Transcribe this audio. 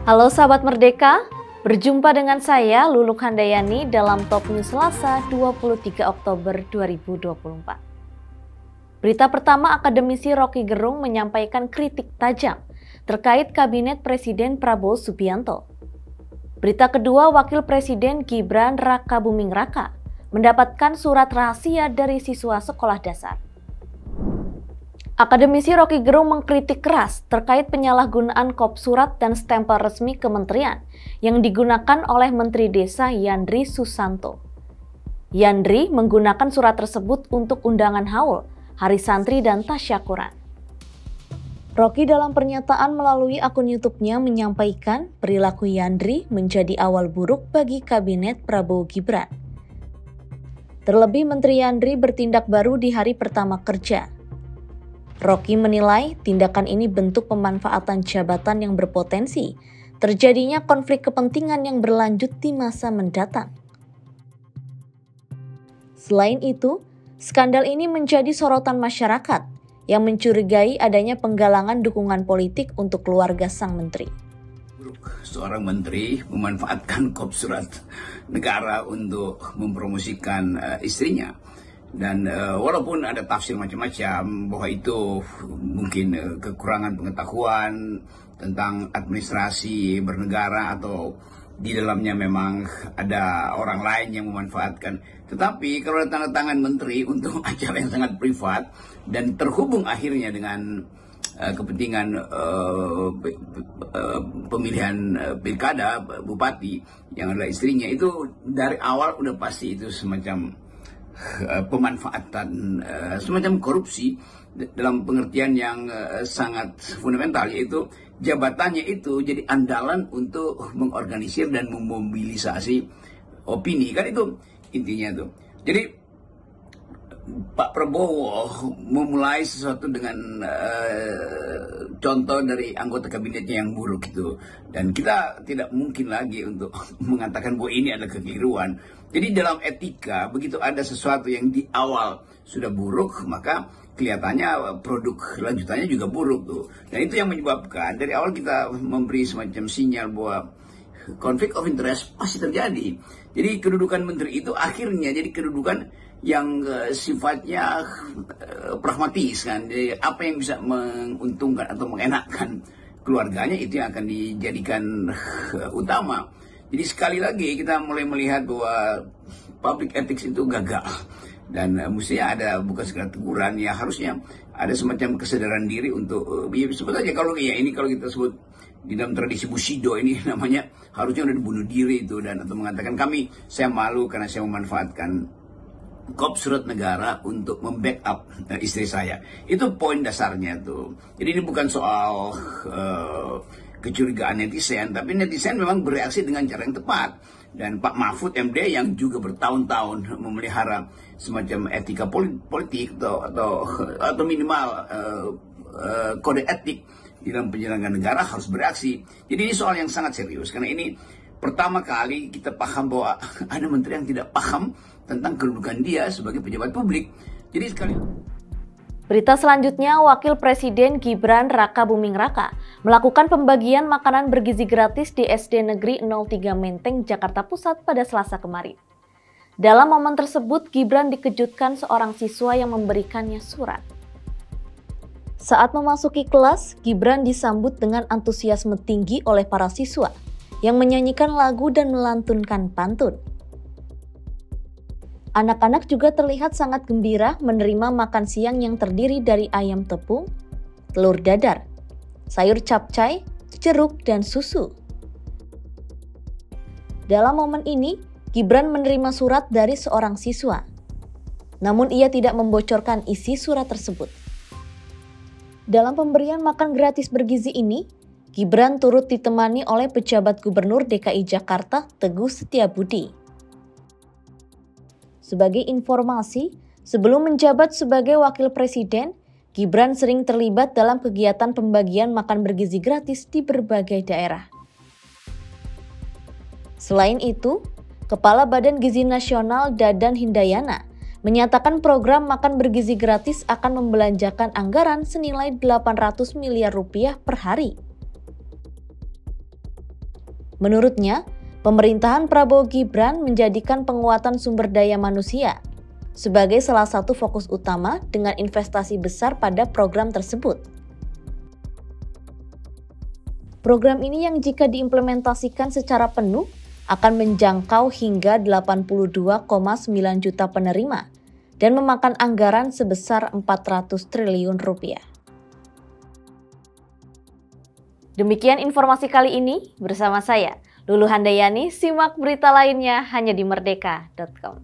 Halo sahabat Merdeka, berjumpa dengan saya Luluk Handayani dalam Top News Selasa 23 Oktober 2024. Berita pertama, akademisi Rocky Gerung menyampaikan kritik tajam terkait Kabinet Presiden Prabowo Subianto. Berita kedua, Wakil Presiden Gibran Rakabuming Raka mendapatkan surat rahasia dari siswa sekolah dasar. Akademisi Rocky Gerung mengkritik keras terkait penyalahgunaan kop surat dan stempel resmi kementerian yang digunakan oleh Menteri Desa Yandri Susanto. Yandri menggunakan surat tersebut untuk undangan haul, Hari Santri dan Tasyakuran. Rocky dalam pernyataan melalui akun YouTube-nya menyampaikan perilaku Yandri menjadi awal buruk bagi Kabinet Prabowo Gibran. Terlebih Menteri Yandri bertindak baru di hari pertama kerja. Rocky menilai tindakan ini bentuk pemanfaatan jabatan yang berpotensi terjadinya konflik kepentingan yang berlanjut di masa mendatang. Selain itu, skandal ini menjadi sorotan masyarakat yang mencurigai adanya penggalangan dukungan politik untuk keluarga sang menteri. Seorang menteri memanfaatkan kop surat negara untuk mempromosikan istrinya. Dan walaupun ada tafsir macam-macam bahwa itu mungkin kekurangan pengetahuan tentang administrasi bernegara atau di dalamnya memang ada orang lain yang memanfaatkan. Tetapi kalau ada tanda tangan menteri untuk acara yang sangat privat dan terhubung akhirnya dengan kepentingan pemilihan pilkada bupati yang adalah istrinya, itu dari awal udah pasti itu semacam pemanfaatan, semacam korupsi dalam pengertian yang sangat fundamental, yaitu jabatannya itu jadi andalan untuk mengorganisir dan memobilisasi opini, kan itu intinya tuh. Jadi Pak Prabowo memulai sesuatu dengan contoh dari anggota kabinetnya yang buruk itu, dan kita tidak mungkin lagi untuk mengatakan bahwa ini adalah kekeliruan. Jadi dalam etika, begitu ada sesuatu yang di awal sudah buruk, maka kelihatannya produk lanjutannya juga buruk tuh. Dan itu yang menyebabkan dari awal kita memberi semacam sinyal bahwa konflik of interest pasti terjadi. Jadi kedudukan menteri itu akhirnya jadi kedudukan yang sifatnya pragmatis kan. Jadi apa yang bisa menguntungkan atau mengenakkan keluarganya itu yang akan dijadikan utama. Jadi sekali lagi kita mulai melihat bahwa public ethics itu gagal. Dan mestinya ada bukan sekedar teguran, ya harusnya ada semacam kesadaran diri untuk sebetulnya kalau kita sebut di dalam tradisi Bushido ini namanya harusnya udah dibunuh diri itu, dan atau mengatakan saya malu karena saya memanfaatkan kop surat negara untuk membackup istri saya. Itu poin dasarnya tuh. Jadi ini bukan soal kecurigaan netizen, tapi netizen memang bereaksi dengan cara yang tepat. Dan Pak Mahfud MD yang juga bertahun-tahun memelihara semacam etika politik atau minimal kode etik di dalam penyelenggaraan negara harus bereaksi. Jadi ini soal yang sangat serius, karena ini pertama kali kita paham bahwa ada menteri yang tidak paham tentang kedudukan dia sebagai pejabat publik. Jadi sekali. Berita selanjutnya, Wakil Presiden Gibran Rakabuming Raka melakukan pembagian makanan bergizi gratis di SD Negeri 03 Menteng, Jakarta Pusat pada Selasa kemarin. Dalam momen tersebut, Gibran dikejutkan seorang siswa yang memberikannya surat. Saat memasuki kelas, Gibran disambut dengan antusiasme tinggi oleh para siswa yang menyanyikan lagu dan melantunkan pantun. Anak-anak juga terlihat sangat gembira menerima makan siang yang terdiri dari ayam tepung, telur dadar, sayur capcay, jeruk, dan susu. Dalam momen ini, Gibran menerima surat dari seorang siswa. Namun ia tidak membocorkan isi surat tersebut. Dalam pemberian makan gratis bergizi ini, Gibran turut ditemani oleh pejabat Gubernur DKI Jakarta Teguh Setiabudi. Sebagai informasi, sebelum menjabat sebagai Wakil Presiden, Gibran sering terlibat dalam kegiatan pembagian makan bergizi gratis di berbagai daerah. Selain itu, Kepala Badan Gizi Nasional Dadan Hindayana menyatakan program makan bergizi gratis akan membelanjakan anggaran senilai 800 miliar rupiah per hari. Menurutnya, pemerintahan Prabowo Gibran menjadikan penguatan sumber daya manusia sebagai salah satu fokus utama dengan investasi besar pada program tersebut. Program ini yang jika diimplementasikan secara penuh akan menjangkau hingga 82,9 juta penerima dan memakan anggaran sebesar 400 triliun rupiah. Demikian informasi kali ini bersama saya, Lulu Handayani. Simak berita lainnya hanya di merdeka.com.